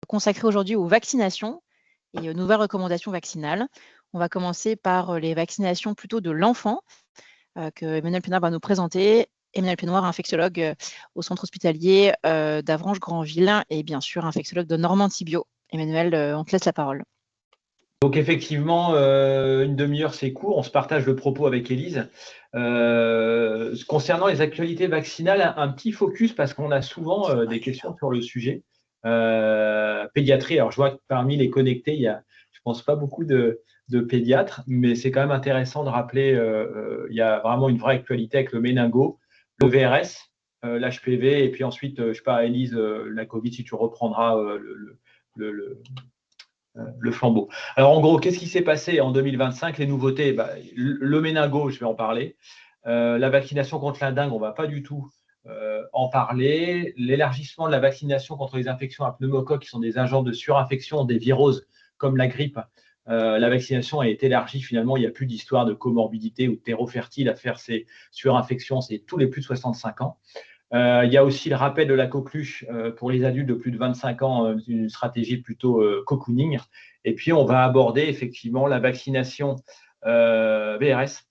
consacré aujourd'hui aux vaccinations et aux nouvelles recommandations vaccinales. On va commencer par les vaccinations plutôt de l'enfant que Emmanuel Pénard va nous présenter. Emmanuel Pénard, infectiologue au centre hospitalier d'Avranches-Granville et bien sûr infectiologue de Normandie-Bio. Emmanuel, on te laisse la parole. Donc effectivement, une demi-heure c'est court, on se partage le propos avec Élise. Concernant les actualités vaccinales, un petit focus parce qu'on a souvent des questions sur le sujet. Pédiatrie, alors je vois que parmi les connectés, il y a, je pense pas beaucoup de pédiatres, mais c'est quand même intéressant de rappeler, il y a vraiment une vraie actualité avec le méningo, le VRS, l'HPV, et puis ensuite, je sais pas, Élise, la Covid, si tu reprendras le flambeau. Alors en gros, qu'est-ce qui s'est passé en 2025? Les nouveautés, le méningo, je vais en parler. La vaccination contre la dengue, on ne va pas du tout en parler. L'élargissement de la vaccination contre les infections à pneumocoques, qui sont des agents de surinfection des viroses comme la grippe. La vaccination a été élargie. Finalement, il n'y a plus d'histoire de comorbidité ou de terreau fertile à faire ces surinfections. C'est tous les plus de 65 ans. Il y a aussi le rappel de la coqueluche pour les adultes de plus de 25 ans, une stratégie plutôt cocooning. Et puis, on va aborder effectivement la vaccination VRS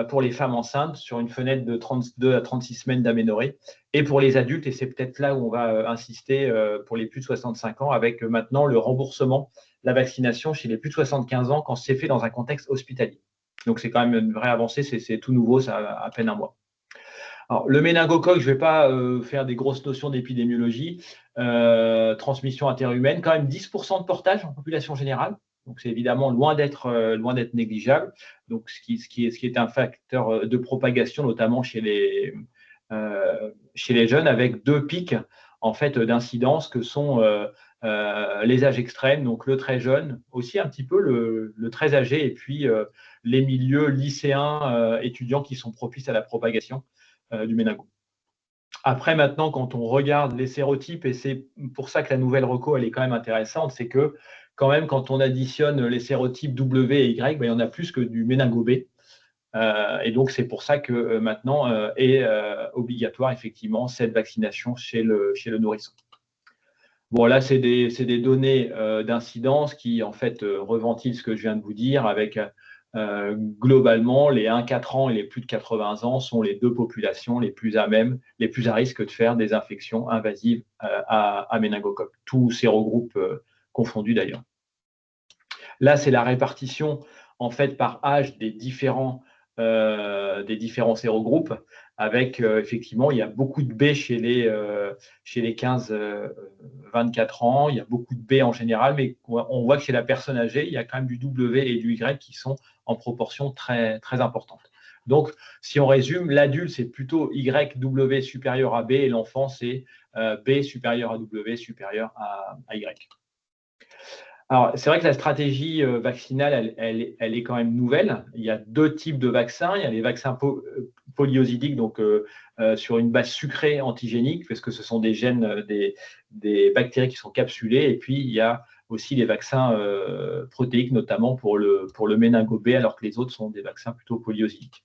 pour les femmes enceintes sur une fenêtre de 32 à 36 semaines d'aménorrhée. Et pour les adultes, et c'est peut-être là où on va insister pour les plus de 65 ans, avec maintenant le remboursement de la vaccination chez les plus de 75 ans quand c'est fait dans un contexte hospitalier. Donc, c'est quand même une vraie avancée, c'est tout nouveau, ça a à peine un mois. Alors, le méningocoque, je ne vais pas faire des grosses notions d'épidémiologie. Transmission interhumaine, quand même 10% de portage en population générale. Donc, c'est évidemment loin d'être négligeable. Donc, ce qui est un facteur de propagation, notamment chez les jeunes, avec deux pics en fait d'incidence que sont les âges extrêmes, donc le très jeune, aussi un petit peu le très âgé, et puis les milieux lycéens, étudiants qui sont propices à la propagation du méningo. Après, maintenant, quand on regarde les sérotypes, et c'est pour ça que la nouvelle reco, elle est quand même intéressante, c'est que quand même, quand on additionne les sérotypes W et Y, il y en a plus que du méningo B. Et donc, c'est pour ça que maintenant est obligatoire, effectivement, cette vaccination chez le nourrisson. Bon, là, c'est des données d'incidence qui, en fait, reventilent ce que je viens de vous dire avec globalement, les 1-4 ans et les plus de 80 ans sont les deux populations les plus à même, les plus à risque de faire des infections invasives à méningocoque. Tous sérogroupes confondus d'ailleurs. Là, c'est la répartition en fait par âge des différents sérogroupes, avec effectivement, il y a beaucoup de B chez les 15-24 ans, il y a beaucoup de B en général, mais on voit que chez la personne âgée, il y a quand même du W et du Y qui sont en proportion très, très importante. Donc, si on résume, l'adulte, c'est plutôt YW supérieur à B et l'enfant, c'est B supérieur à W supérieur à Y. Alors, c'est vrai que la stratégie vaccinale, elle est quand même nouvelle. Il y a deux types de vaccins. Il y a les vaccins polyosidiques, donc sur une base sucrée antigénique, parce que ce sont des gènes, des bactéries qui sont capsulées. Et puis, il y a aussi les vaccins protéiques, notamment pour le méningo B, alors que les autres sont des vaccins plutôt polyosidiques.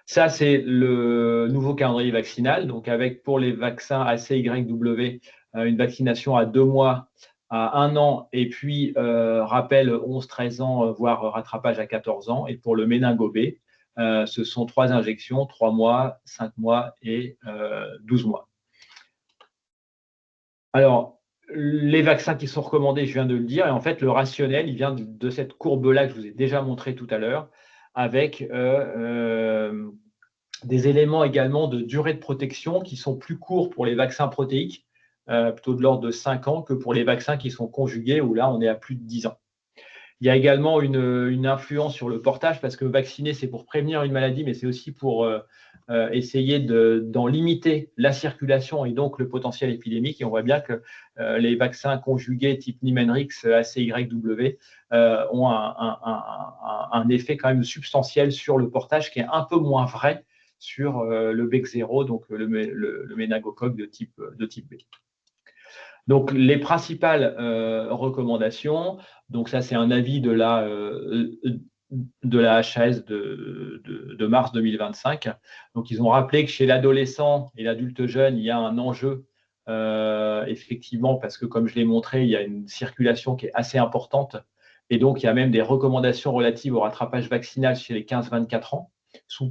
Ça, c'est le nouveau calendrier vaccinal. Donc, avec pour les vaccins ACYW, une vaccination à 2 mois, à 1 an, et puis rappel 11-13 ans, voire rattrapage à 14 ans. Et pour le méningo B, ce sont 3 injections, 3 mois, 5 mois et 12 mois. Alors, les vaccins qui sont recommandés, je viens de le dire, et en fait, le rationnel, il vient de cette courbe-là que je vous ai déjà montré tout à l'heure, avec des éléments également de durée de protection qui sont plus courts pour les vaccins protéiques, plutôt de l'ordre de 5 ans, que pour les vaccins qui sont conjugués, où là, on est à plus de 10 ans. Il y a également une influence sur le portage, parce que vacciner, c'est pour prévenir une maladie, mais c'est aussi pour essayer d'en limiter la circulation et donc le potentiel épidémique. Et on voit bien que les vaccins conjugués type Niemann-Rix, ACYW, ont un effet quand même substantiel sur le portage, qui est un peu moins vrai sur le BEC0, donc le méningocoque de type B. Donc, les principales recommandations, donc ça, c'est un avis de la HAS de mars 2025. Donc, ils ont rappelé que chez l'adolescent et l'adulte jeune, il y a un enjeu effectivement, parce que comme je l'ai montré, il y a une circulation qui est assez importante. Et donc, il y a même des recommandations relatives au rattrapage vaccinal chez les 15-24 ans,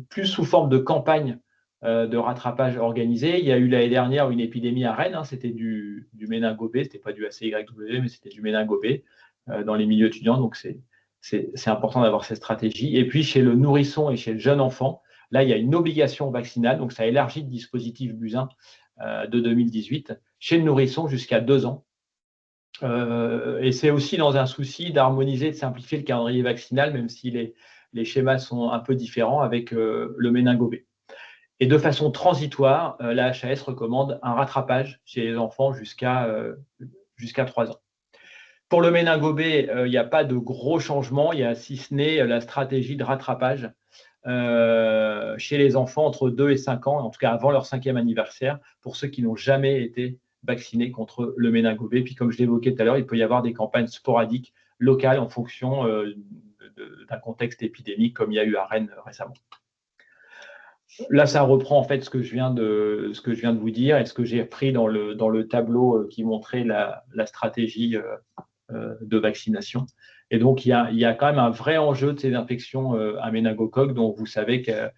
plus sous forme de campagne de rattrapage organisée. Il y a eu l'année dernière une épidémie à Rennes, hein, c'était du méningo B, ce n'était pas du ACYW, mais c'était du méningo B dans les milieux étudiants. Donc, c'est important d'avoir cette stratégie. Et puis, chez le nourrisson et chez le jeune enfant, là, il y a une obligation vaccinale. Donc, ça élargit le dispositif Buzyn de 2018 chez le nourrisson jusqu'à 2 ans. Et c'est aussi dans un souci d'harmoniser, de simplifier le calendrier vaccinal, même si les schémas sont un peu différents avec le méningo B. Et de façon transitoire, la HAS recommande un rattrapage chez les enfants jusqu'à 3 ans. Pour le méningo B, il n'y a pas de gros changements, il y a si ce n'est la stratégie de rattrapage chez les enfants entre 2 et 5 ans, en tout cas avant leur 5e anniversaire, pour ceux qui n'ont jamais été vaccinés contre le méningo B. Puis comme je l'évoquais tout à l'heure, il peut y avoir des campagnes sporadiques locales en fonction d'un contexte épidémique comme il y a eu à Rennes récemment. Là, ça reprend en fait ce que je viens de vous dire et ce que j'ai repris dans le tableau qui montrait la stratégie de vaccination. Et donc, il y a quand même un vrai enjeu de ces infections à méningocoque, dont vous savez que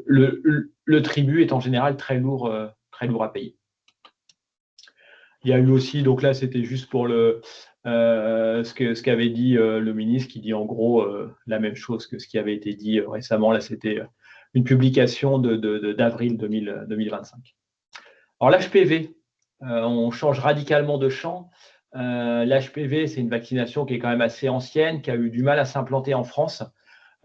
le tribut est en général très lourd à payer. Il y a eu aussi, donc là, c'était juste pour ce qu'avait dit le ministre, qui dit en gros la même chose que ce qui avait été dit récemment. Là, c'était une publication d'avril 2025. Alors, l'HPV, on change radicalement de champ. L'HPV, c'est une vaccination qui est quand même assez ancienne, qui a eu du mal à s'implanter en France.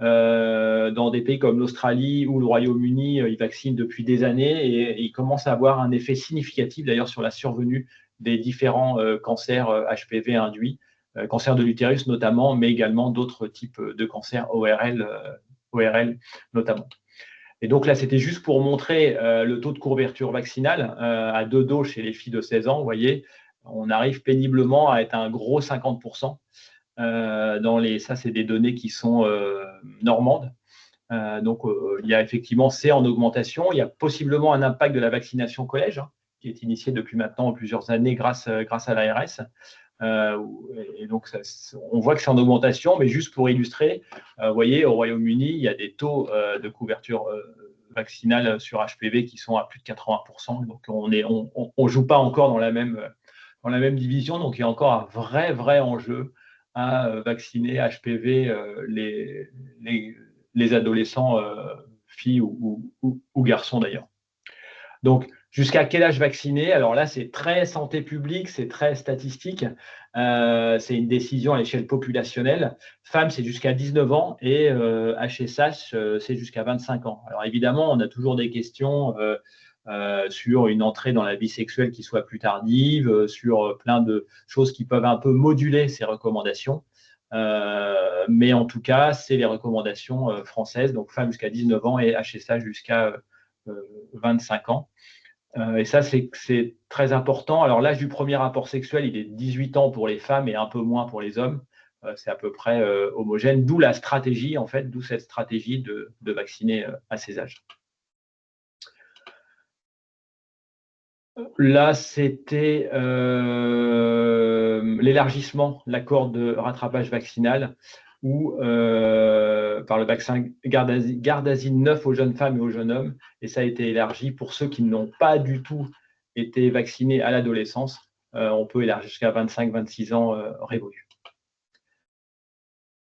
Dans des pays comme l'Australie ou le Royaume-Uni, ils vaccinent depuis des années et ils commencent à avoir un effet significatif d'ailleurs sur la survenue des différents cancers HPV induits, cancer de l'utérus notamment, mais également d'autres types de cancers ORL notamment. Et donc là, c'était juste pour montrer le taux de couverture vaccinale à 2 doses chez les filles de 16 ans. Vous voyez, on arrive péniblement à être un gros 50%. Ça, c'est des données qui sont normandes. Donc, il y a effectivement, c'est en augmentation. Il y a possiblement un impact de la vaccination collège, hein, qui est initiée depuis maintenant plusieurs années grâce à l'ARS. Et donc, on voit que c'est en augmentation, mais juste pour illustrer, vous voyez, au Royaume-Uni, il y a des taux de couverture vaccinale sur HPV qui sont à plus de 80%. Donc, on ne joue pas encore dans la même division. Donc, il y a encore un vrai enjeu à vacciner HPV les adolescents, filles ou garçons d'ailleurs. Donc, jusqu'à quel âge vacciner? Alors là, c'est très santé publique, c'est très statistique. C'est une décision à l'échelle populationnelle. Femmes, c'est jusqu'à 19 ans et HSH, c'est jusqu'à 25 ans. Alors évidemment, on a toujours des questions sur une entrée dans la vie sexuelle qui soit plus tardive, sur plein de choses qui peuvent un peu moduler ces recommandations. Mais en tout cas, c'est les recommandations françaises, donc femmes jusqu'à 19 ans et HSH jusqu'à 25 ans. Et ça, c'est très important. Alors, l'âge du premier rapport sexuel, il est 18 ans pour les femmes et un peu moins pour les hommes. C'est à peu près homogène, d'où la stratégie, en fait, d'où cette stratégie de vacciner à ces âges. Là, c'était l'élargissement, l'accord de rattrapage vaccinal, ou par le vaccin Gardasil 9 aux jeunes femmes et aux jeunes hommes, et ça a été élargi pour ceux qui n'ont pas du tout été vaccinés à l'adolescence. On peut élargir jusqu'à 25-26 ans révolus.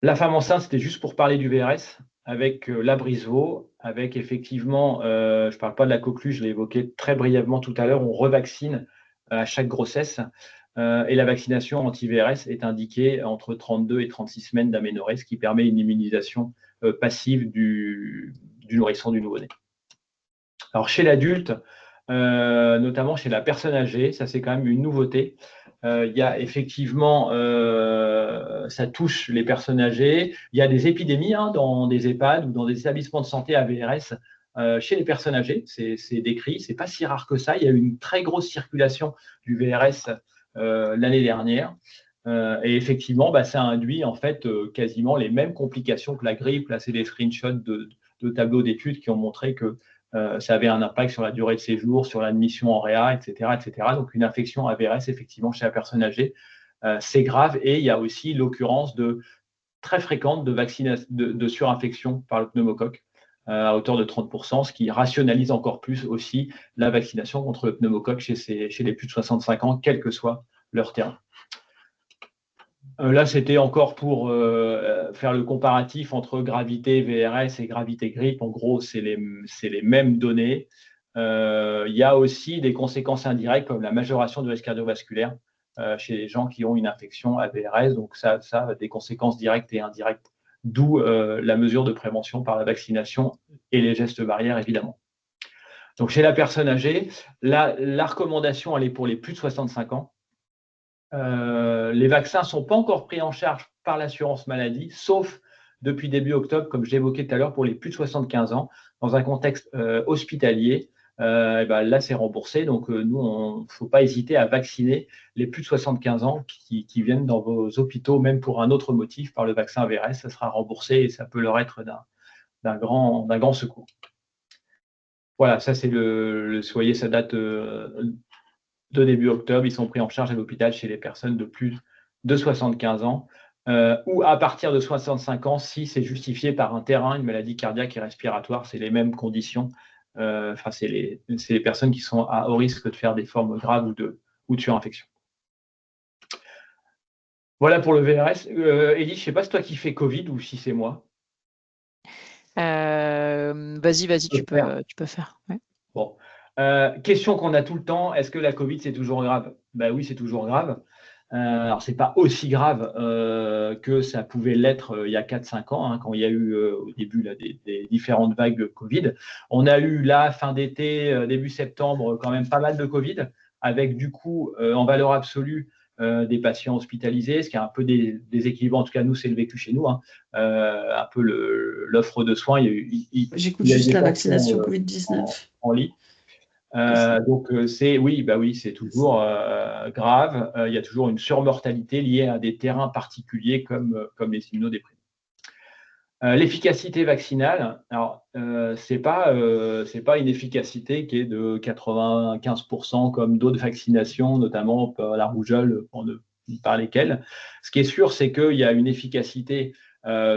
La femme enceinte, c'était juste pour parler du VRS, avec l'Abrysvo, avec effectivement, je ne parle pas de la coqueluche, je l'ai évoqué très brièvement tout à l'heure, on revaccine à chaque grossesse. Et la vaccination anti-VRS est indiquée entre 32 et 36 semaines d'aménorrhée, ce qui permet une immunisation passive du nourrisson du nouveau-né. Alors chez l'adulte, notamment chez la personne âgée, ça c'est quand même une nouveauté. Il y a effectivement, ça touche les personnes âgées. Il y a des épidémies dans des EHPAD ou dans des établissements de santé à VRS chez les personnes âgées. C'est décrit, c'est pas si rare que ça. Il y a eu une très grosse circulation du VRS l'année dernière. Et effectivement, ça induit en fait quasiment les mêmes complications que la grippe. Là, c'est des screenshots de tableaux d'études qui ont montré que ça avait un impact sur la durée de séjour, sur l'admission en réa, etc., etc. Donc, une infection à VRS, effectivement, chez la personne âgée, c'est grave. Et il y a aussi l'occurrence très fréquente de surinfection par le pneumocoque à hauteur de 30%, ce qui rationalise encore plus aussi la vaccination contre le pneumocoque chez les plus de 65 ans, quel que soit leur terrain. Là, c'était encore pour faire le comparatif entre gravité VRS et gravité grippe. En gros, c'est les mêmes données. Il y a aussi des conséquences indirectes comme la majoration du risque cardiovasculaire chez les gens qui ont une infection à VRS. Donc, ça a des conséquences directes et indirectes, d'où la mesure de prévention par la vaccination et les gestes barrières, évidemment. Donc, chez la personne âgée, la recommandation, elle est pour les plus de 65 ans. Les vaccins ne sont pas encore pris en charge par l'assurance maladie, sauf depuis début octobre, comme je l'évoquais tout à l'heure, pour les plus de 75 ans, dans un contexte hospitalier. Là, c'est remboursé. Donc, nous, il ne faut pas hésiter à vacciner les plus de 75 ans qui viennent dans vos hôpitaux, même pour un autre motif, par le vaccin VRS. Ça sera remboursé et ça peut leur être d'un grand secours. Voilà, ça, c'est soyez, ça date de début octobre. Ils sont pris en charge à l'hôpital chez les personnes de plus de 75 ans ou à partir de 65 ans si c'est justifié par un terrain, une maladie cardiaque et respiratoire. C'est les mêmes conditions. C'est les personnes qui sont à haut risque de faire des formes graves ou de surinfection. Voilà pour le VRS. Elie, je ne sais pas si c'est toi qui fais Covid ou si c'est moi. Vas-y, tu peux faire. Ouais. Bon. Question qu'on a tout le temps, est-ce que la Covid, c'est toujours grave? Ben oui, c'est toujours grave. Alors, ce n'est pas aussi grave que ça pouvait l'être il y a 4-5 ans, quand il y a eu au début là, des différentes vagues de Covid. On a eu là, fin d'été, début septembre, quand même pas mal de Covid, avec du coup, en valeur absolue, des patients hospitalisés, ce qui est un peu déséquilibrant. En tout cas, nous, c'est le vécu chez nous. Un peu l'offre de soins. J'écoute juste la vaccination Covid-19. En lit. Donc, c'est toujours grave. Il y a toujours une surmortalité liée à des terrains particuliers comme les immunodéprimés. L'efficacité vaccinale, alors c'est pas une efficacité qui est de 95% comme d'autres vaccinations, notamment la rougeole, pour ne parler qu'elle. Ce qui est sûr, c'est qu'il y a une efficacité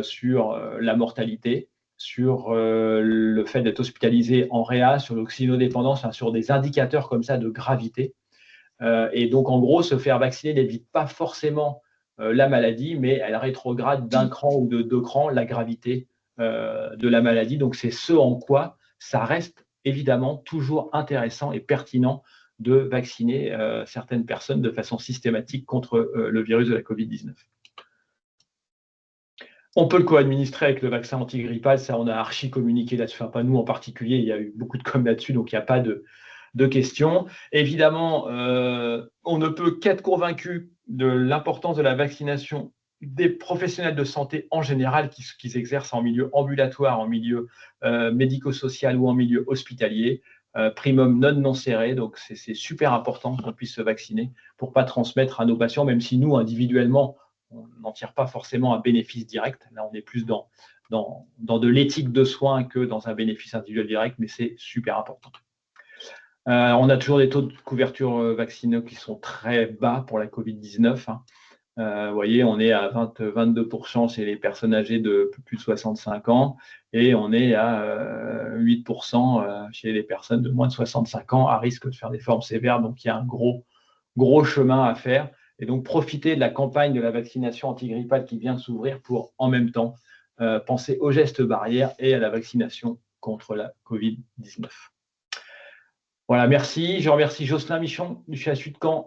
sur la mortalité, sur le fait d'être hospitalisé en réa, sur l'oxynodépendance, sur des indicateurs comme ça de gravité. Et donc, en gros, se faire vacciner n'évite pas forcément la maladie, mais elle rétrograde d'un cran ou de 2 crans la gravité de la maladie. Donc, c'est ce en quoi ça reste évidemment toujours intéressant et pertinent de vacciner certaines personnes de façon systématique contre le virus de la Covid-19. On peut le co-administrer avec le vaccin antigrippal, ça on a archi communiqué là-dessus, enfin pas nous en particulier, il y a eu beaucoup de com là-dessus, donc il n'y a pas de questions. Évidemment, on ne peut qu'être convaincu de l'importance de la vaccination des professionnels de santé en général qui exercent en milieu ambulatoire, en milieu médico-social ou en milieu hospitalier, primum non serré, donc c'est super important qu'on puisse se vacciner pour ne pas transmettre à nos patients, même si nous, individuellement, on n'en tire pas forcément un bénéfice direct. Là, on est plus dans de l'éthique de soins que dans un bénéfice individuel direct, mais c'est super important. On a toujours des taux de couverture vaccinaux qui sont très bas pour la Covid-19. Vous voyez, on est à 22% chez les personnes âgées de plus de 65 ans et on est à 8% chez les personnes de moins de 65 ans à risque de faire des formes sévères. Donc, il y a un gros chemin à faire. Et donc, profiter de la campagne de la vaccination antigrippale qui vient de s'ouvrir pour, en même temps, penser aux gestes barrières et à la vaccination contre la Covid-19. Voilà, merci. Je remercie Jocelyn Michon du CHU de Caen,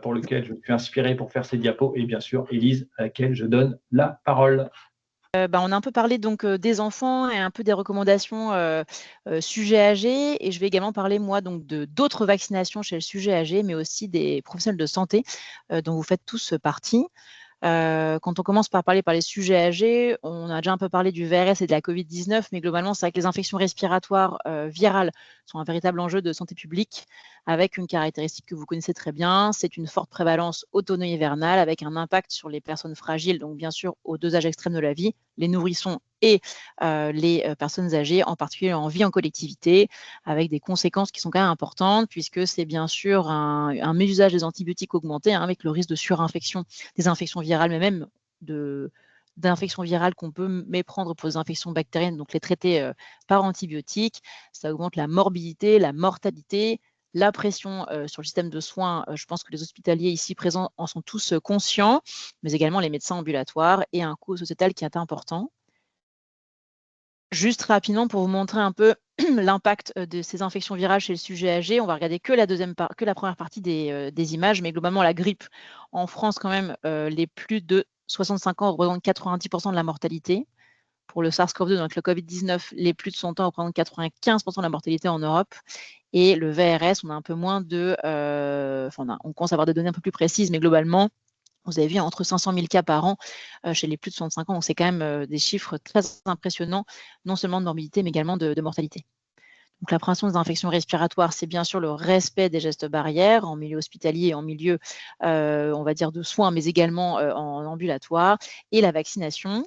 pour lequel je suis inspiré pour faire ces diapos, et bien sûr Élise, à laquelle je donne la parole. On a un peu parlé donc des enfants et un peu des recommandations sujet âgé, et je vais également parler moi donc d'autres vaccinations chez le sujet âgé, mais aussi des professionnels de santé dont vous faites tous partie. Quand on commence par parler par les sujets âgés, on a déjà un peu parlé du VRS et de la Covid-19, mais globalement, c'est vrai que les infections respiratoires virales sont un véritable enjeu de santé publique, avec une caractéristique que vous connaissez très bien, c'est une forte prévalence automno-hivernale avec un impact sur les personnes fragiles, donc bien sûr aux 2 âges extrêmes de la vie, les nourrissons et les personnes âgées, en particulier en vie en collectivité, avec des conséquences qui sont quand même importantes, puisque c'est bien sûr un mésusage des antibiotiques augmenté, hein, avec le risque de surinfection, des infections virales, mais même d'infections virales qu'on peut méprendre pour des infections bactériennes, donc les traiter par antibiotiques. Ça augmente la morbidité, la mortalité, la pression sur le système de soins. Je pense que les hospitaliers ici présents en sont tous conscients, mais également les médecins ambulatoires, et un coût sociétal qui est important. Juste rapidement pour vous montrer un peu l'impact de ces infections virales chez le sujet âgé, on va regarder que la première partie des images, mais globalement la grippe en France quand même, les plus de 65 ans représentent 90% de la mortalité. Pour le SARS-CoV-2, donc le Covid-19, les plus de 100 ans représentent 95% de la mortalité en Europe. Et le VRS, on a un peu moins de... on commence à avoir des données un peu plus précises, mais globalement, vous avez vu entre 500 000 cas par an chez les plus de 65 ans. Donc, c'est quand même des chiffres très impressionnants, non seulement de morbidité, mais également de mortalité. Donc, la prévention des infections respiratoires, c'est bien sûr le respect des gestes barrières en milieu hospitalier et en milieu, on va dire, de soins, mais également en ambulatoire, et la vaccination.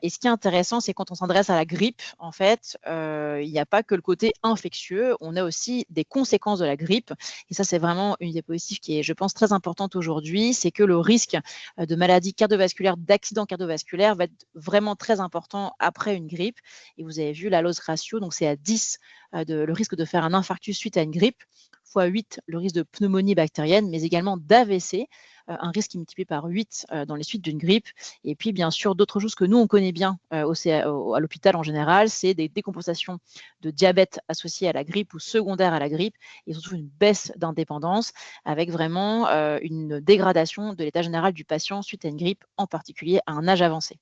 Et ce qui est intéressant, c'est quand on s'adresse à la grippe, en fait, il n'y a pas que le côté infectieux, on a aussi des conséquences de la grippe. Et ça, c'est vraiment une diapositive qui est, je pense, très importante aujourd'hui. C'est que le risque de maladies cardiovasculaires, d'accidents cardiovasculaires va être vraiment très important après une grippe. Et vous avez vu la loss ratio, donc c'est à 10 le risque de faire un infarctus suite à une grippe, fois 8 le risque de pneumonie bactérienne, mais également d'AVC, un risque qui est multiplié par 8 dans les suites d'une grippe. Et puis, bien sûr, d'autres choses que nous, on connaît bien à l'hôpital en général, c'est des décompensations de diabète associées à la grippe ou secondaires à la grippe, et surtout une baisse d'indépendance, avec vraiment une dégradation de l'état général du patient suite à une grippe, en particulier à un âge avancé.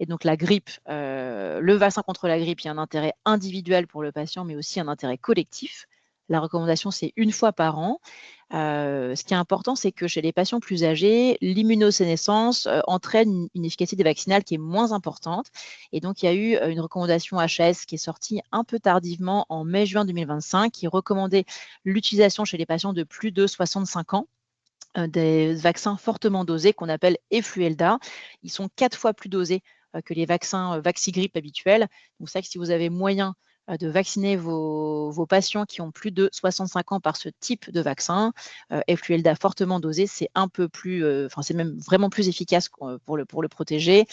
Et donc la grippe, le vaccin contre la grippe, il y a un intérêt individuel pour le patient, mais aussi un intérêt collectif. La recommandation, c'est 1 fois par an. Ce qui est important, c'est que chez les patients plus âgés, l'immunosénescence entraîne une efficacité vaccinale qui est moins importante. Et donc, il y a eu une recommandation HAS qui est sortie un peu tardivement en mai-juin 2025, qui recommandait l'utilisation chez les patients de plus de 65 ans des vaccins fortement dosés qu'on appelle Efluelda. Ils sont 4 fois plus dosés que les vaccins Vaxigrippe habituels. Donc, c'est vrai que si vous avez moyen de vacciner vos patients qui ont plus de 65 ans par ce type de vaccin, Efluelda fortement dosé, c'est un peu plus, c'est même vraiment plus efficace pour le protéger.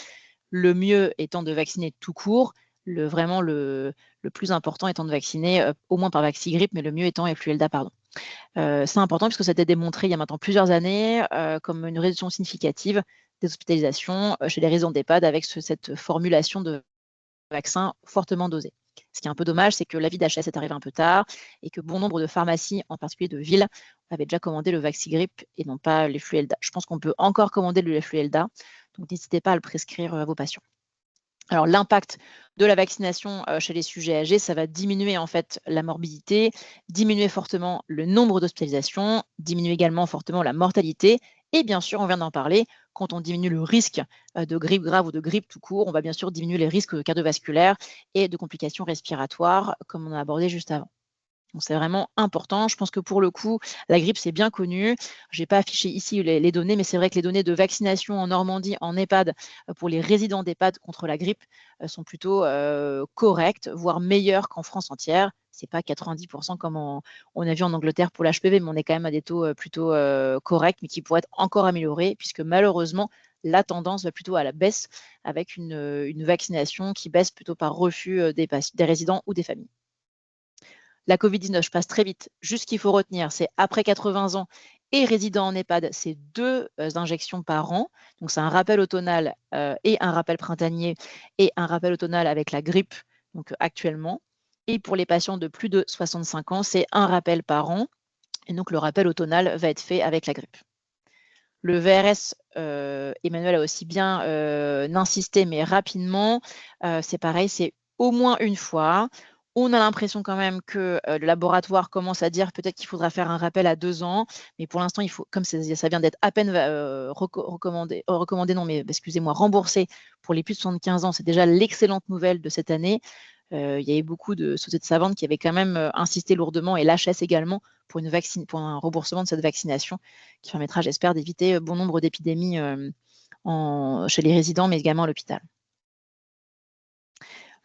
Le mieux étant de vacciner tout court, vraiment le plus important étant de vacciner au moins par Vaxigrippe, mais le mieux étant Efluelda, pardon. C'est important puisque ça a été démontré il y a maintenant plusieurs années comme une réduction significative des hospitalisations chez les résidents d'EHPAD avec cette formulation de vaccin fortement dosé. Ce qui est un peu dommage, c'est que l'avis d'HAS est arrivé un peu tard et que bon nombre de pharmacies, en particulier de villes, avaient déjà commandé le Vaxigrippe et non pas l'Efluelda. Je pense qu'on peut encore commander le Efluelda, donc n'hésitez pas à le prescrire à vos patients. Alors, l'impact de la vaccination chez les sujets âgés, ça va diminuer en fait la morbidité, diminuer fortement le nombre d'hospitalisations, diminuer également fortement la mortalité. Et bien sûr, on vient d'en parler, quand on diminue le risque de grippe grave ou de grippe tout court, on va bien sûr diminuer les risques cardiovasculaires et de complications respiratoires, comme on a abordé juste avant. Donc, c'est vraiment important. Je pense que pour le coup, la grippe, c'est bien connu. Je n'ai pas affiché ici les données, mais c'est vrai que les données de vaccination en Normandie, en EHPAD, pour les résidents d'EHPAD contre la grippe, sont plutôt correctes, voire meilleures qu'en France entière. Ce n'est pas 90% comme on a vu en Angleterre pour l'HPV, mais on est quand même à des taux plutôt corrects, mais qui pourraient être encore améliorés, puisque malheureusement, la tendance va plutôt à la baisse, avec une vaccination qui baisse plutôt par refus des résidents ou des familles. La Covid-19, je passe très vite. Juste ce qu'il faut retenir, c'est après 80 ans et résident en EHPAD, c'est 2 injections par an. Donc, c'est un rappel automnal et un rappel printanier et un rappel automnal avec la grippe donc, actuellement. Et pour les patients de plus de 65 ans, c'est un rappel par an. Et donc, le rappel automnal va être fait avec la grippe. Le VRS, Emmanuel a aussi bien insisté, mais rapidement, c'est pareil, c'est au moins 1 fois. On a l'impression quand même que le laboratoire commence à dire peut-être qu'il faudra faire un rappel à 2 ans, mais pour l'instant, il faut, comme ça vient d'être à peine recommandé, non, mais excusez-moi, remboursé pour les plus de 75 ans, c'est déjà l'excellente nouvelle de cette année. Il y avait beaucoup de sociétés savantes qui avaient quand même insisté lourdement, et l'HS également, pour un remboursement de cette vaccination, qui permettra, j'espère, d'éviter bon nombre d'épidémies chez les résidents, mais également à l'hôpital.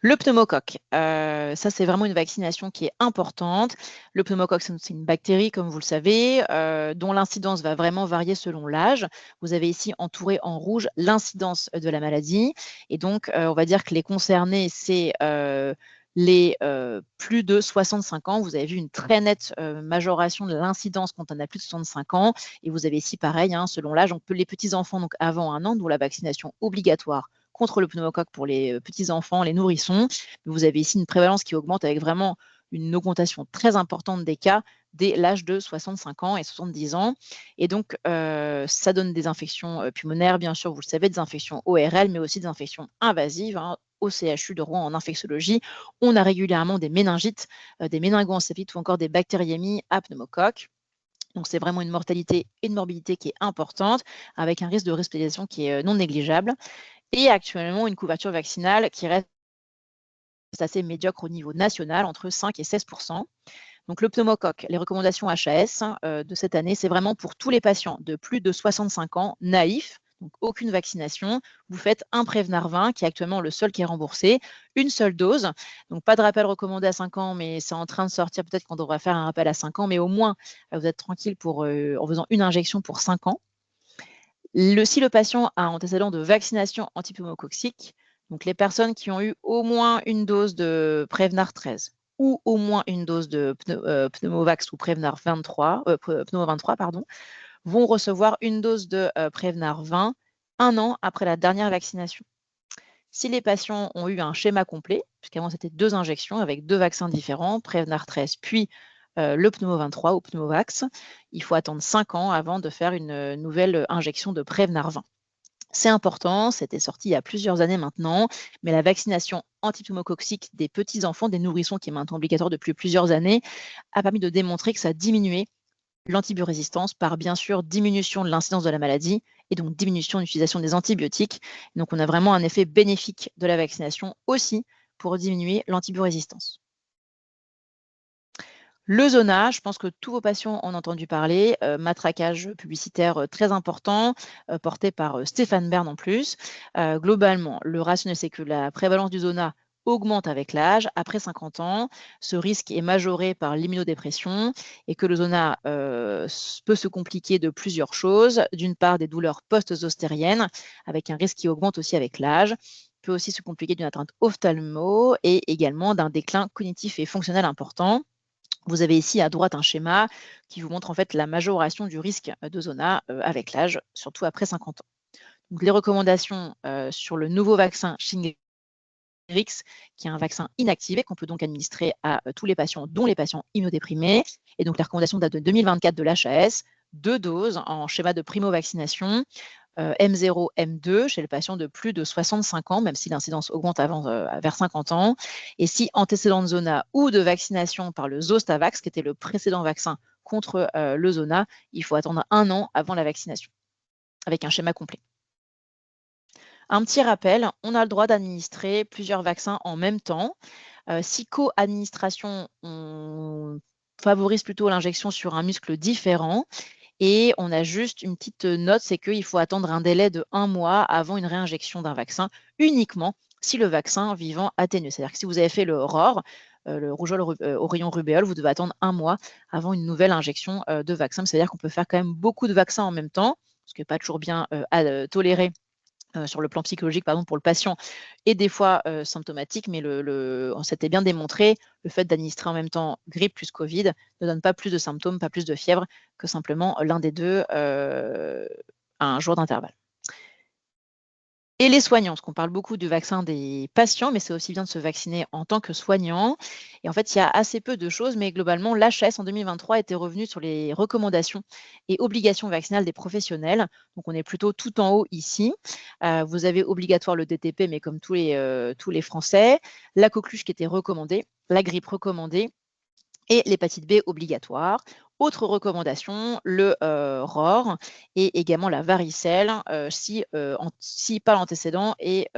Le pneumocoque, ça c'est vraiment une vaccination qui est importante. Le pneumocoque, c'est une bactérie, comme vous le savez, dont l'incidence va vraiment varier selon l'âge. Vous avez ici entouré en rouge l'incidence de la maladie. Et donc, on va dire que les concernés, c'est les plus de 65 ans. Vous avez vu une très nette majoration de l'incidence quand on a plus de 65 ans. Et vous avez ici, pareil, hein, selon l'âge, les petits-enfants donc avant 1 an, dont la vaccination obligatoire contre le pneumocoque pour les petits-enfants, les nourrissons. Vous avez ici une prévalence qui augmente avec vraiment une augmentation très importante des cas dès l'âge de 65 ans et 70 ans. Et donc, ça donne des infections pulmonaires, bien sûr, vous le savez, des infections ORL, mais aussi des infections invasives. Hein. Au CHU de Rouen en infectiologie, on a régulièrement des méningites, des méningoencéphalite ou encore des bactériémies à pneumocoque. Donc, c'est vraiment une mortalité et une morbidité qui est importante, avec un risque de hospitalisation qui est non négligeable. Et actuellement, une couverture vaccinale qui reste assez médiocre au niveau national, entre 5 et 16%. Donc, le pneumocoque, les recommandations HAS de cette année, c'est vraiment pour tous les patients de plus de 65 ans naïfs, donc aucune vaccination. Vous faites un Prevnar 20, qui est actuellement le seul qui est remboursé, une seule dose. Donc, pas de rappel recommandé à 5 ans, mais c'est en train de sortir. Peut-être qu'on devra faire un rappel à 5 ans, mais au moins, vous êtes tranquille en faisant une injection pour 5 ans. Si le patient a un antécédent de vaccination antipneumococcique, donc les personnes qui ont eu au moins une dose de Prevnar 13 ou au moins une dose de Pneumovax ou Prevnar 23, Pneumo 23, vont recevoir une dose de Prevnar 20 1 an après la dernière vaccination. Si les patients ont eu un schéma complet, puisqu'avant c'était 2 injections avec 2 vaccins différents, Prevnar 13 puis le Pneumo 23 ou Pneumovax, il faut attendre 5 ans avant de faire une nouvelle injection de Prevnar 20. C'est important, c'était sorti il y a plusieurs années maintenant, mais la vaccination antipneumococcique des petits-enfants, des nourrissons, qui est maintenant obligatoire depuis plusieurs années, a permis de démontrer que ça diminuait l'antibiorésistance par bien sûr diminution de l'incidence de la maladie et donc diminution de l'utilisation des antibiotiques. Donc on a vraiment un effet bénéfique de la vaccination aussi pour diminuer l'antibiorésistance. Le Zona, je pense que tous vos patients en ont entendu parler, matraquage publicitaire très important, porté par Stéphane Bern en plus. Globalement, le rationnel, c'est que la prévalence du Zona augmente avec l'âge. Après 50 ans, ce risque est majoré par l'immunodépression et que le Zona peut se compliquer de plusieurs choses. D'une part, des douleurs post-zostériennes, avec un risque qui augmente aussi avec l'âge. Peut aussi se compliquer d'une atteinte ophtalmo et également d'un déclin cognitif et fonctionnel important. Vous avez ici à droite un schéma qui vous montre en fait la majoration du risque de Zona avec l'âge, surtout après 50 ans. Donc, les recommandations sur le nouveau vaccin Shingrix, qui est un vaccin inactivé qu'on peut donc administrer à tous les patients, dont les patients immunodéprimés. Et donc, les recommandations datent de 2024 de l'HAS, 2 doses en schéma de primo-vaccination. M0, M2 chez le patient de plus de 65 ans, même si l'incidence augmente vers 50 ans. Et si antécédent de Zona ou de vaccination par le Zostavax, qui était le précédent vaccin contre le Zona, il faut attendre 1 an avant la vaccination, avec un schéma complet. Un petit rappel, on a le droit d'administrer plusieurs vaccins en même temps. Si co-administration, on favorise plutôt l'injection sur un muscle différent. Et on a juste une petite note, c'est qu'il faut attendre un délai de 1 mois avant une réinjection d'un vaccin, uniquement si le vaccin vivant atténue. C'est-à-dire que si vous avez fait le ROR, le rougeole oreillon rubéole, vous devez attendre 1 mois avant une nouvelle injection de vaccin. C'est-à-dire qu'on peut faire quand même beaucoup de vaccins en même temps, ce qui n'est pas toujours bien toléré sur le plan psychologique, pour le patient, et des fois symptomatique, mais on s'était bien démontré, le fait d'administrer en même temps grippe plus Covid ne donne pas plus de symptômes, pas plus de fièvre que simplement l'un des deux à un jour d'intervalle. Et les soignants, parce qu'on parle beaucoup du vaccin des patients, mais c'est aussi bien de se vacciner en tant que soignant. Et en fait, il y a assez peu de choses, mais globalement, l'HAS en 2023 était revenu sur les recommandations et obligations vaccinales des professionnels. Donc, on est plutôt tout en haut ici. Vous avez obligatoire le DTP, mais comme tous les Français, la coqueluche qui était recommandée, la grippe recommandée, et l'hépatite B obligatoire. Autre recommandation, le ROR et également la varicelle si pas l'antécédent est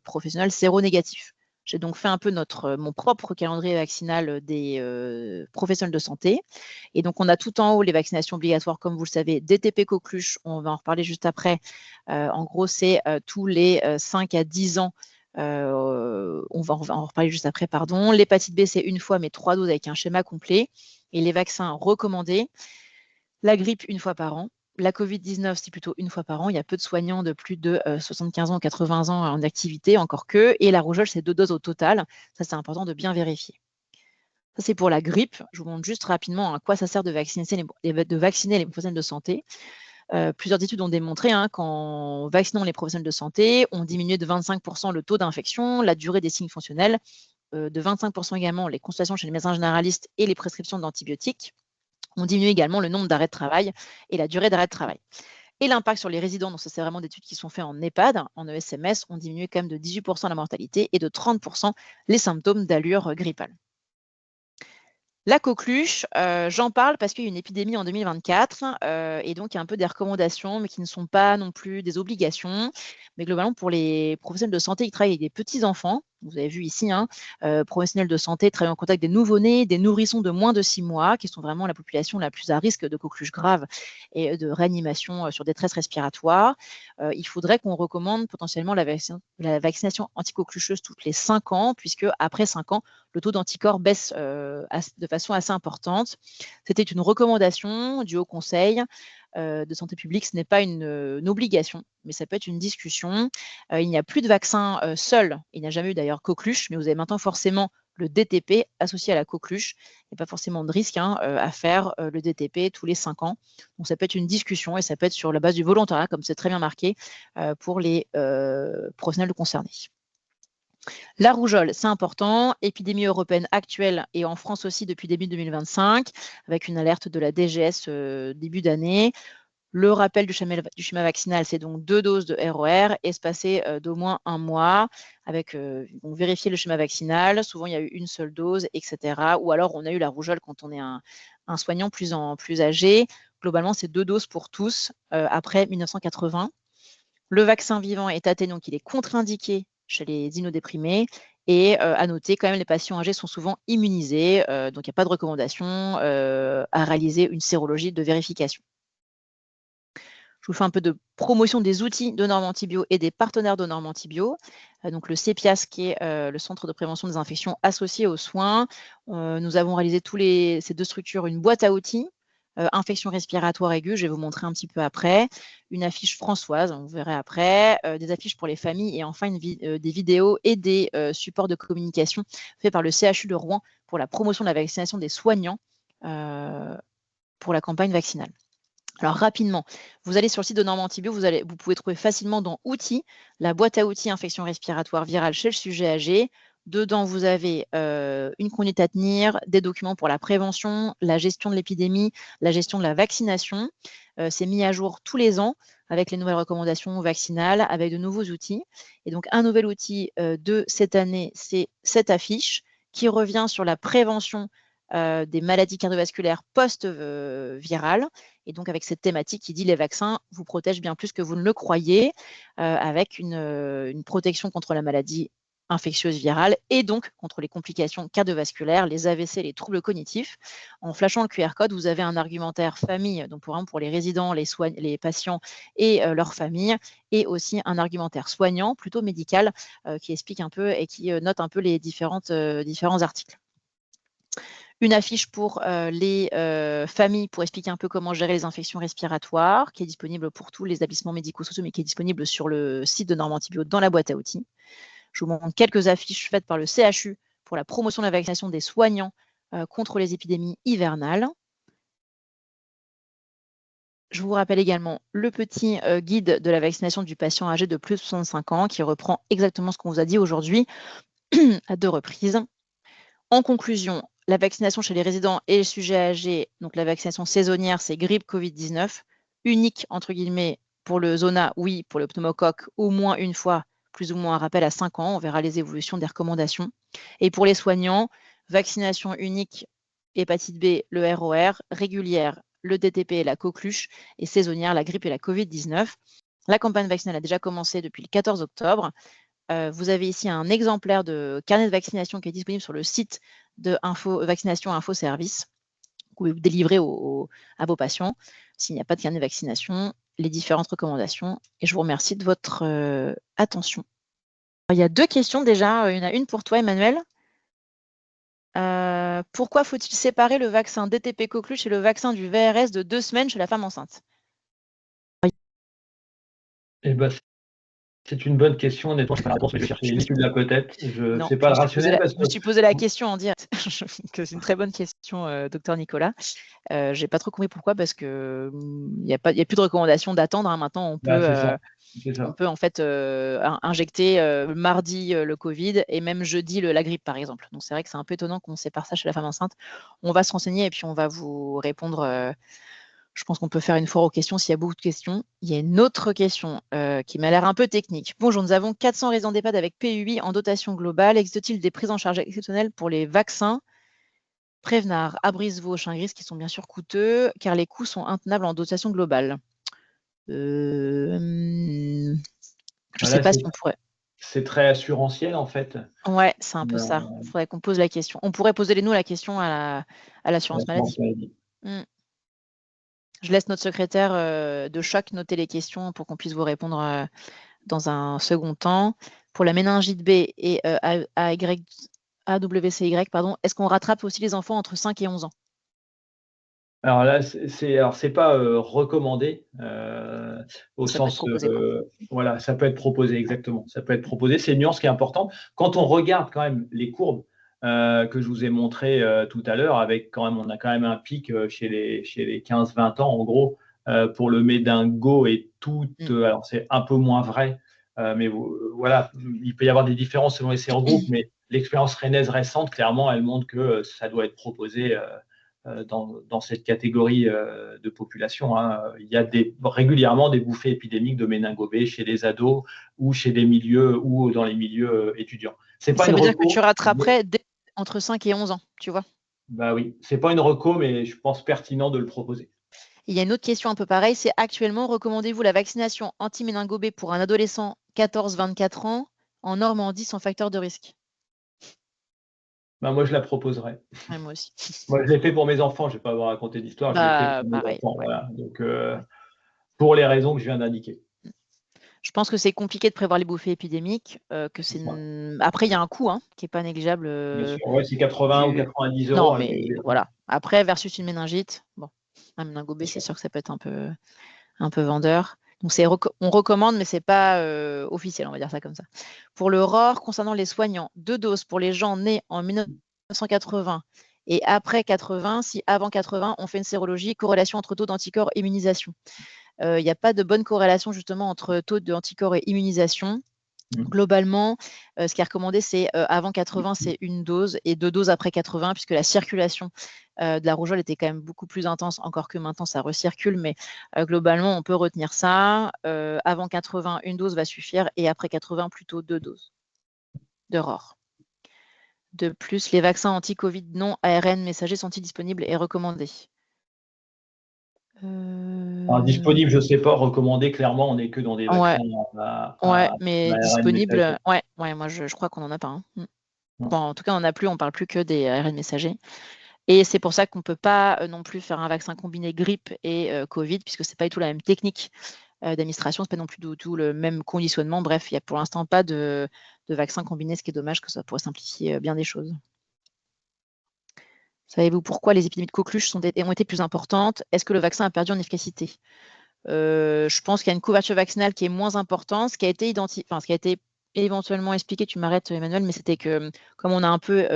professionnel séronégatif. J'ai donc fait un peu mon propre calendrier vaccinal des professionnels de santé. Et donc, on a tout en haut les vaccinations obligatoires, comme vous le savez, DTP coqueluche, on va en reparler juste après. En gros, c'est tous les 5 à 10 ans On va en reparler juste après, pardon. L'hépatite B, c'est 1 fois, mais 3 doses avec un schéma complet. Et les vaccins recommandés, la grippe 1 fois par an. La Covid-19, c'est plutôt 1 fois par an. Il y a peu de soignants de plus de 75 ans, 80 ans en activité, encore que. Et la rougeole, c'est 2 doses au total. Ça, c'est important de bien vérifier. Ça, c'est pour la grippe. Je vous montre juste rapidement à quoi ça sert de vacciner les professionnels de santé. Plusieurs études ont démontré qu'en vaccinant les professionnels de santé, on diminuait de 25% le taux d'infection, la durée des signes fonctionnels, de 25% également les consultations chez les médecins généralistes et les prescriptions d'antibiotiques. On diminue également le nombre d'arrêts de travail et la durée d'arrêt de travail. Et l'impact sur les résidents, donc ça c'est vraiment des études qui sont faites en EHPAD, en ESMS, ont diminué quand même de 18% la mortalité et de 30% les symptômes d'allure grippale. La coqueluche, j'en parle parce qu'il y a une épidémie en 2024 et donc il y a un peu des recommandations, mais qui ne sont pas non plus des obligations. Mais globalement, pour les professionnels de santé qui travaillent avec des petits-enfants, vous avez vu ici, professionnels de santé travaillant en contact des nouveau-nés, des nourrissons de moins de 6 mois, qui sont vraiment la population la plus à risque de coqueluche grave et de réanimation sur détresse respiratoire. Il faudrait qu'on recommande potentiellement la vaccination anticoquelucheuse toutes les 5 ans, puisque après 5 ans, le taux d'anticorps baisse de façon assez importante. C'était une recommandation du Haut Conseil de santé publique. Ce n'est pas une obligation, mais ça peut être une discussion. Il n'y a plus de vaccin seul. Il n'y a jamais eu d'ailleurs coqueluche, mais vous avez maintenant forcément le DTP associé à la coqueluche. Il n'y a pas forcément de risque à faire le DTP tous les 5 ans. Donc ça peut être une discussion et ça peut être sur la base du volontariat, comme c'est très bien marqué, pour les professionnels concernés. La rougeole, c'est important. Épidémie européenne actuelle et en France aussi depuis début 2025, avec une alerte de la DGS début d'année. Le rappel du schéma vaccinal, c'est donc 2 doses de ROR, espacées d'au moins 1 mois, avec vérifier le schéma vaccinal. Souvent, il y a eu une seule dose, etc. Ou alors, on a eu la rougeole quand on est un soignant plus âgé. Globalement, c'est 2 doses pour tous après 1980. Le vaccin vivant est atténué, donc il est contre-indiqué chez les immunodéprimés. Et à noter, quand même, les patients âgés sont souvent immunisés, donc il n'y a pas de recommandation à réaliser une sérologie de vérification. Je vous fais un peu de promotion des outils de normes antibio et des partenaires de normes antibio. Donc le CEPIAS, qui est le Centre de prévention des infections associé aux soins. Nous avons réalisé ces 2 structures une boîte à outils, infection respiratoire aiguë, je vais vous montrer un petit peu après, une affiche Françoise, vous verrez après, des affiches pour les familles et enfin des vidéos et des supports de communication faits par le CHU de Rouen pour la promotion de la vaccination des soignants pour la campagne vaccinale. Alors rapidement, vous allez sur le site de Normes Antibio, vous pouvez trouver facilement dans Outils, la boîte à outils infection respiratoire virale chez le sujet âgé. Dedans, vous avez une conduite à tenir, des documents pour la prévention, la gestion de l'épidémie, la gestion de la vaccination. C'est mis à jour tous les ans avec les nouvelles recommandations vaccinales, avec de nouveaux outils. Et donc, un nouvel outil de cette année, c'est cette affiche qui revient sur la prévention des maladies cardiovasculaires post-virales. Et donc, avec cette thématique qui dit les vaccins vous protègent bien plus que vous ne le croyez, avec une protection contre la maladie infectieuse virale et donc contre les complications cardiovasculaires, les AVC, les troubles cognitifs. En flashant le QR code, vous avez un argumentaire famille, donc pour les résidents, les patients et leurs familles, et aussi un argumentaire soignant, plutôt médical, qui explique un peu et qui note un peu les différents articles. Une affiche pour les familles pour expliquer un peu comment gérer les infections respiratoires, qui est disponible pour tous les établissements médico-sociaux, mais qui est disponible sur le site de Normes Antibio dans la boîte à outils. Je vous montre quelques affiches faites par le CHU pour la promotion de la vaccination des soignants contre les épidémies hivernales. Je vous rappelle également le petit guide de la vaccination du patient âgé de plus de 65 ans qui reprend exactement ce qu'on vous a dit aujourd'hui à 2 reprises. En conclusion, la vaccination chez les résidents et les sujets âgés, donc la vaccination saisonnière, c'est grippe Covid-19, unique entre guillemets pour le zona, oui, pour le pneumocoque, au moins une fois, plus ou moins un rappel à 5 ans, on verra les évolutions des recommandations. Et pour les soignants, vaccination unique, hépatite B, le ROR, régulière, le DTP et la coqueluche, et saisonnière, la grippe et la Covid-19. La campagne vaccinale a déjà commencé depuis le 14 octobre. Vous avez ici un exemplaire de carnet de vaccination qui est disponible sur le site de Vaccination Info Service. Vous pouvez vous délivrer à vos patients, s'il n'y a pas de carnet de vaccination, les différentes recommandations. Et je vous remercie de votre attention. Il y a 2 questions déjà. Il y en a une pour toi, Emmanuel. Pourquoi faut-il séparer le vaccin DTP coqueluche et le vaccin du VRS de 2 semaines chez la femme enceinte? Eh ben, c'est une bonne question. Honnêtement, je n'ai pas la réponse, mais je vais chercher l'étude là peut-être. Je ne sais pas le rationnel. Je me suis posé la question en direct. C'est une très bonne question, docteur Nicolas. Je n'ai pas trop compris pourquoi, parce qu'il n'y a plus de recommandation d'attendre. Maintenant, on peut en fait injecter mardi le Covid et même jeudi la grippe, par exemple. Donc, c'est vrai que c'est un peu étonnant qu'on sépare ça chez la femme enceinte. On va se renseigner et puis on va vous répondre. Je pense qu'on peut faire une foire aux questions s'il y a beaucoup de questions. Il y a une autre question qui m'a l'air un peu technique. Bonjour, nous avons 400 résidents d'EHPAD avec PUI en dotation globale. Existe-t-il des prises en charge exceptionnelles pour les vaccins Prévenard, Abrisvo, Chingris, qui sont bien sûr coûteux, car les coûts sont intenables en dotation globale? Je ne sais pas si on pourrait. C'est très assurantiel, en fait. Ouais, c'est un peu ça. Il faudrait qu'on pose la question. On pourrait poser nous la question à l'assurance maladie. Je laisse notre secrétaire de choc noter les questions pour qu'on puisse vous répondre dans un second temps. Pour la méningite B et AWCY, est-ce qu'on rattrape aussi les enfants entre 5 et 11 ans? Alors là, c'est pas recommandé au sens, voilà, ça peut être proposé, exactement. Ça peut être proposé. C'est une nuance qui est importante. Quand on regarde quand même les courbes que je vous ai montrées tout à l'heure, on a quand même un pic chez les 15-20 ans, en gros, pour le méningo et tout. Alors c'est un peu moins vrai, mais voilà, il peut y avoir des différences selon les sérogroupe, mais l'expérience rennaise récente, clairement, elle montre que ça doit être proposé dans cette catégorie de population. Il y a régulièrement des bouffées épidémiques de méningo B chez les ados ou chez des milieux ou dans les milieux étudiants. Ça veut dire que tu rattraperais entre 5 et 11 ans, tu vois? Bah oui, c'est pas une reco, mais je pense pertinent de le proposer. Il y a une autre question un peu pareille, c'est actuellement, recommandez-vous la vaccination anti-méningo B pour un adolescent 14-24 ans en Normandie sans facteur de risque? Bah moi, je la proposerais. Ouais, moi aussi. Moi, je l'ai fait pour mes enfants, je ne vais pas vous raconter d'histoire, je l'ai fait pour mes enfants. Ouais. Voilà. Donc, pour les raisons que je viens d'indiquer. Je pense que c'est compliqué de prévoir les bouffées épidémiques. Après, il y a un coût qui n'est pas négligeable. Bien sûr, ouais, c'est 80 ou 90 euros. Non, mais voilà. Après, versus une méningite, bon, un méningo B, c'est sûr que ça peut être un peu vendeur. Donc, on recommande, mais ce n'est pas officiel, on va dire ça comme ça. Pour le ROR, concernant les soignants, 2 doses pour les gens nés en 1980 et après 80, si avant 80, on fait une sérologie, corrélation entre taux d'anticorps et immunisation. Il n'y a pas de bonne corrélation justement entre taux d'anticorps et immunisation. Globalement, ce qui est recommandé, c'est avant 80, c'est 1 dose et 2 doses après 80, puisque la circulation de la rougeole était quand même beaucoup plus intense, encore que maintenant ça recircule, mais globalement, on peut retenir ça. Avant 80, 1 dose va suffire et après 80, plutôt 2 doses de ROR. De plus, les vaccins anti-Covid non ARN messagers sont-ils disponibles et recommandés? Alors, disponible, je ne sais pas. Recommandé, clairement, on n'est que dans des vaccins mais disponible, moi je crois qu'on n'en a pas. Bon, en tout cas, on n'en a plus, on ne parle plus que des ARN messagers. Et c'est pour ça qu'on ne peut pas non plus faire un vaccin combiné grippe et Covid, puisque ce n'est pas du tout la même technique d'administration, ce n'est pas non plus du tout le même conditionnement. Bref, il n'y a pour l'instant pas de vaccin combiné, ce qui est dommage, que ça pourrait simplifier bien des choses. Savez-vous pourquoi les épidémies de coqueluche ont été plus importantes? Est-ce que le vaccin a perdu en efficacité? Je pense qu'il y a une couverture vaccinale qui est moins importante. Ce qui a été éventuellement expliqué, tu m'arrêtes Emmanuel, mais c'était que comme on a un peu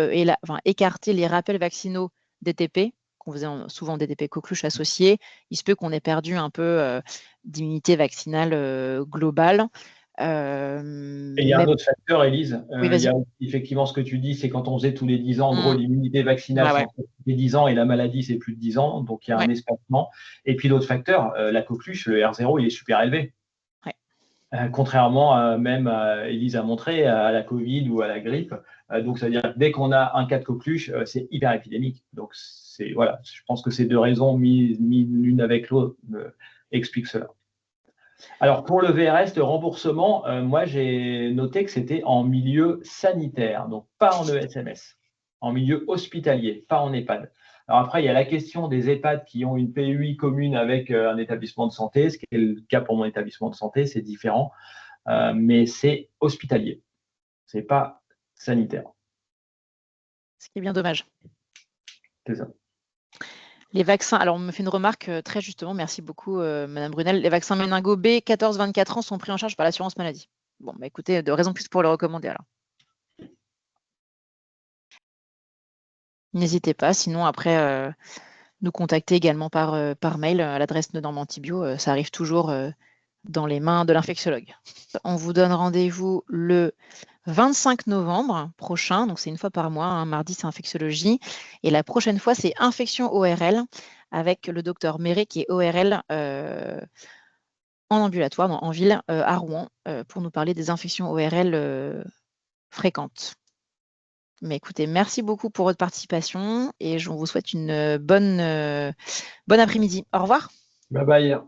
écarté les rappels vaccinaux DTP, qu'on faisait souvent DTP coqueluche associés, il se peut qu'on ait perdu un peu d'immunité vaccinale globale. Et il y a un autre facteur, Élise. Oui, il y a effectivement ce que tu dis, c'est quand on faisait tous les 10 ans, en gros, l'immunité vaccinale, c'est entre les 10 ans et la maladie, c'est plus de 10 ans. Donc, il y a un espacement. Et puis, l'autre facteur, la coqueluche, le R0, il est super élevé. Contrairement même, Élise a montré, à la Covid ou à la grippe. Donc, ça veut dire que dès qu'on a un cas de coqueluche, c'est hyper épidémique. Donc, voilà, je pense que ces 2 raisons mises l'une avec l'autre expliquent cela. Alors, pour le VRS, le remboursement, moi, j'ai noté que c'était en milieu sanitaire, donc pas en ESMS, en milieu hospitalier, pas en EHPAD. Alors après, il y a la question des EHPAD qui ont une PUI commune avec un établissement de santé, ce qui est le cas pour mon établissement de santé, c'est différent, mais c'est hospitalier. Ce n'est pas sanitaire. Ce qui est bien dommage. C'est ça. Les vaccins, alors on me fait une remarque très justement, merci beaucoup Madame Brunel, les vaccins méningo B 14-24 ans sont pris en charge par l'assurance maladie. Bon, bah écoutez, de raison plus pour le recommander alors. N'hésitez pas, sinon après, nous contacter également par mail à l'adresse Norme Antibio, ça arrive toujours dans les mains de l'infectiologue. On vous donne rendez-vous le 25 novembre prochain, donc c'est une fois par mois, hein, mardi c'est infectiologie, et la prochaine fois c'est infection ORL avec le docteur Méret qui est ORL en ambulatoire, en ville, à Rouen, pour nous parler des infections ORL fréquentes. Mais écoutez, merci beaucoup pour votre participation et je vous souhaite une bonne après-midi. Au revoir. Bye bye.